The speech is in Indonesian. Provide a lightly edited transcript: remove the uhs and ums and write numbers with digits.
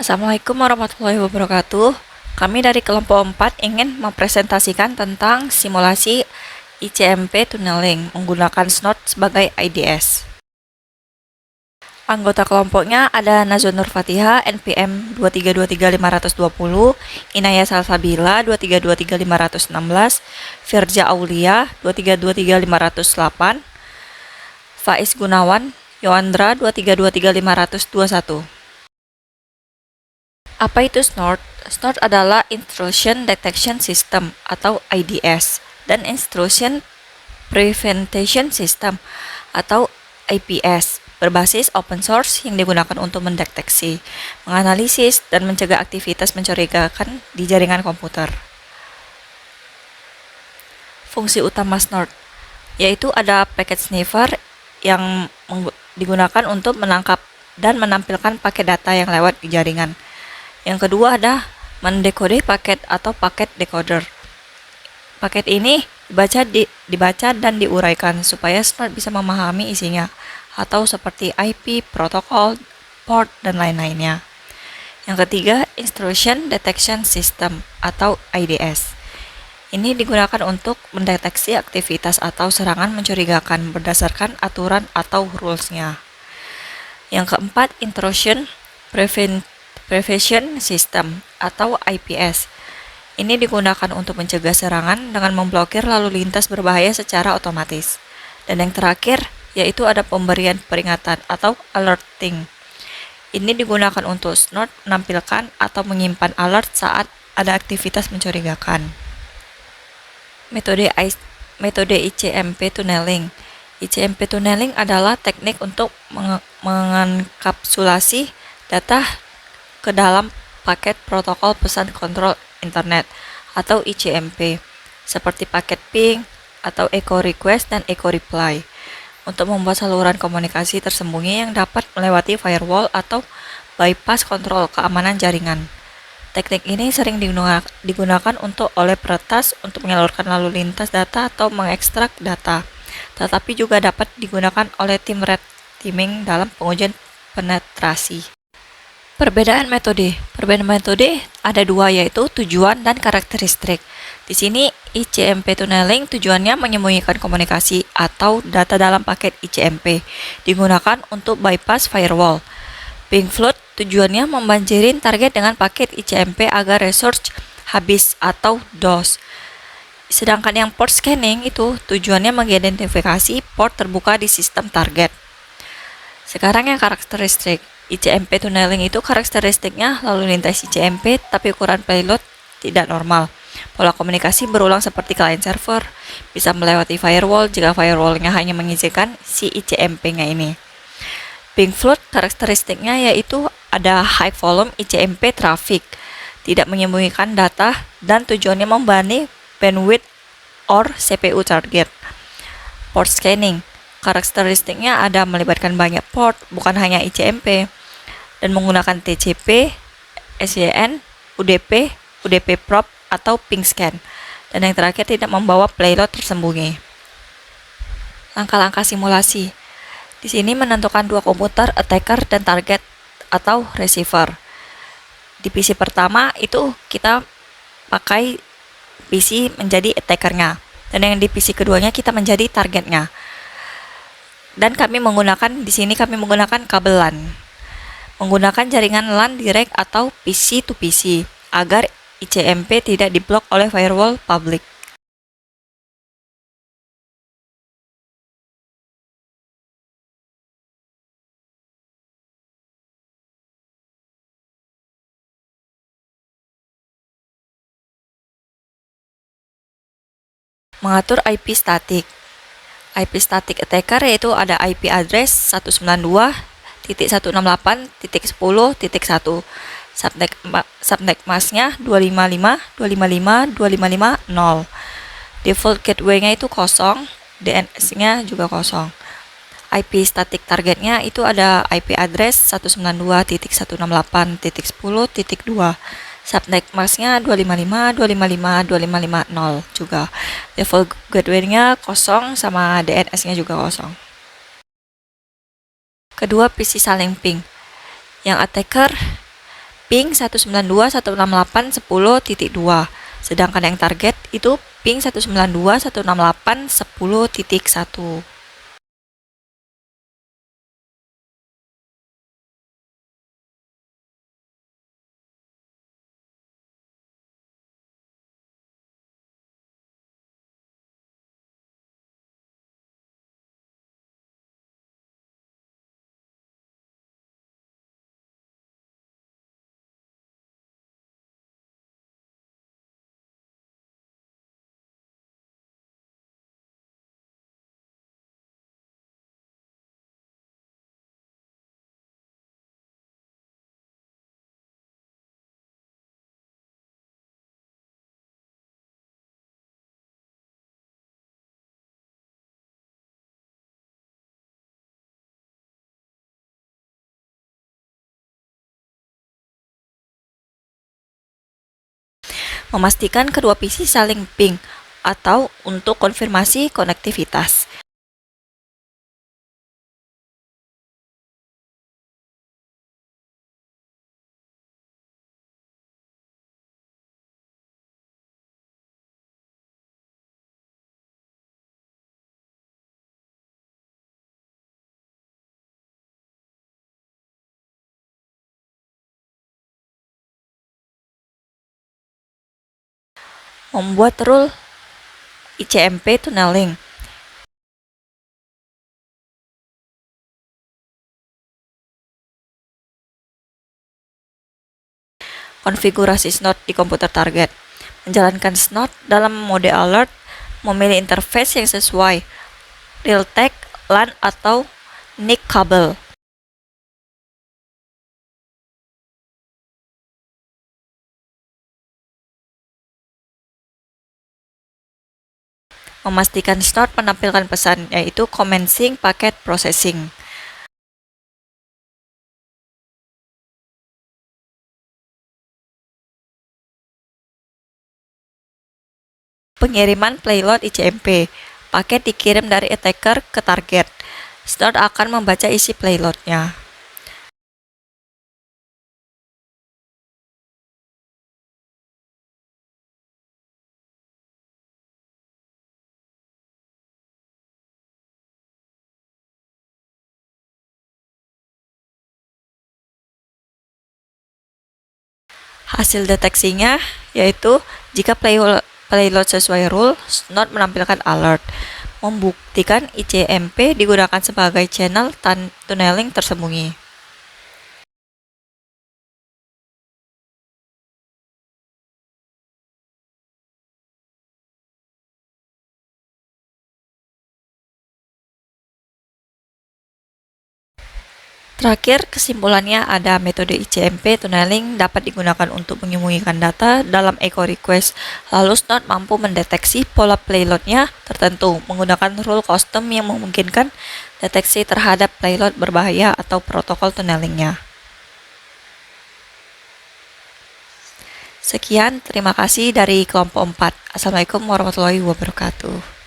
Assalamualaikum warahmatullahi wabarakatuh. Kami dari kelompok 4 ingin mempresentasikan tentang simulasi ICMP tunneling menggunakan SNOT sebagai IDS. Anggota kelompoknya ada Nazwa Nur Fatihah, NPM 2323520, Inaya Salsabila 2323516, Firja Aulia 2323508, Faiz Gunawan, Yoandra 2323521. Apa itu SNOT? SNOT adalah Intrusion Detection System atau IDS dan Intrusion Prevention System atau IPS berbasis open source yang digunakan untuk mendeteksi, menganalisis, dan mencegah aktivitas mencurigakan di jaringan komputer. Fungsi utama SNOT yaitu ada packet sniffer yang digunakan untuk menangkap dan menampilkan paket data yang lewat di jaringan. Yang kedua ada mendekode paket atau paket decoder. Paket ini dibaca dan diuraikan supaya SNOT bisa memahami isinya, atau seperti IP, protokol, port, dan lain-lainnya. Yang ketiga, Intrusion Detection System atau IDS. Ini digunakan untuk mendeteksi aktivitas atau serangan mencurigakan berdasarkan aturan atau rules-nya. Yang keempat, Intrusion Prevention System atau IPS. Ini digunakan untuk mencegah serangan dengan memblokir lalu lintas berbahaya secara otomatis. Dan yang terakhir, yaitu ada pemberian peringatan atau alerting. Ini digunakan untuk SNOT menampilkan atau menyimpan alert saat ada aktivitas mencurigakan. Metode ICMP tunneling. ICMP tunneling adalah teknik untuk mengekapsulasi data ke dalam paket protokol pesan kontrol internet atau ICMP seperti paket ping atau echo request dan echo reply untuk membuat saluran komunikasi tersembunyi yang dapat melewati firewall atau bypass kontrol keamanan jaringan. Teknik ini sering digunakan oleh peretas untuk menyalurkan lalu lintas data atau mengekstrak data, tetapi juga dapat digunakan oleh tim red teaming dalam pengujian penetrasi. Perbedaan metode ada dua, yaitu tujuan dan karakteristik. Di sini ICMP tunneling tujuannya menyembunyikan komunikasi atau data dalam paket ICMP, digunakan untuk bypass firewall. Ping flood tujuannya membanjirin target dengan paket ICMP agar resource habis atau DOS. Sedangkan yang port scanning itu tujuannya mengidentifikasi port terbuka di sistem target. Sekarang yang karakteristik. ICMP tunneling itu karakteristiknya lalu lintas ICMP tapi ukuran payload tidak normal. Pola komunikasi berulang seperti client server, bisa melewati firewall jika firewallnya hanya mengizinkan si ICMP-nya ini. Ping flood karakteristiknya yaitu ada high volume ICMP traffic, tidak menyembunyikan data dan tujuannya membebani bandwidth or CPU target. Port scanning karakteristiknya ada melibatkan banyak port, bukan hanya ICMP, dan menggunakan TCP, SYN, UDP, UDP prop, atau ping scan. Dan yang terakhir tidak membawa payload tersembunyi. Langkah-langkah simulasi. Di sini menentukan dua komputer, attacker dan target atau receiver. Di PC pertama itu kita pakai PC menjadi attackernya, dan yang di PC keduanya kita menjadi targetnya. Dan kami menggunakan kabel LAN. Menggunakan jaringan LAN direct atau PC to PC agar ICMP tidak diblok oleh firewall publik. Mengatur IP statik. IP static attacker yaitu ada IP address 192.168.10.1. Subnet masknya 255.255.255.0. Default gateway-nya itu kosong, DNS-nya juga kosong. IP static targetnya itu ada IP address 192.168.10.2. Subnet masknya 255.255.255.0 juga. Default gateway-nya kosong sama DNS-nya juga kosong. Kedua, PC saling ping. Yang attacker ping 192.168.10.2, sedangkan yang target itu ping 192.168.10.1. Memastikan kedua PC saling ping atau untuk konfirmasi konektivitas. Membuat rule ICMP tunneling. Konfigurasi snot di komputer target. Menjalankan snot dalam mode alert, memilih interface yang sesuai, Realtek, LAN, atau NIC kabel. Memastikan snot menampilkan pesan, yaitu commencing packet processing. Pengiriman payload ICMP. Paket dikirim dari attacker ke target. Snot akan membaca isi payloadnya. Hasil deteksinya yaitu jika payload sesuai rule, snot menampilkan alert, membuktikan ICMP digunakan sebagai channel tunneling tersembunyi. Terakhir, kesimpulannya ada metode ICMP tunneling dapat digunakan untuk menyembunyikan data dalam echo request, lalu snot mampu mendeteksi pola payloadnya tertentu menggunakan rule custom yang memungkinkan deteksi terhadap payload berbahaya atau protokol tunnelingnya. Sekian, terima kasih dari kelompok 4. Assalamualaikum warahmatullahi wabarakatuh.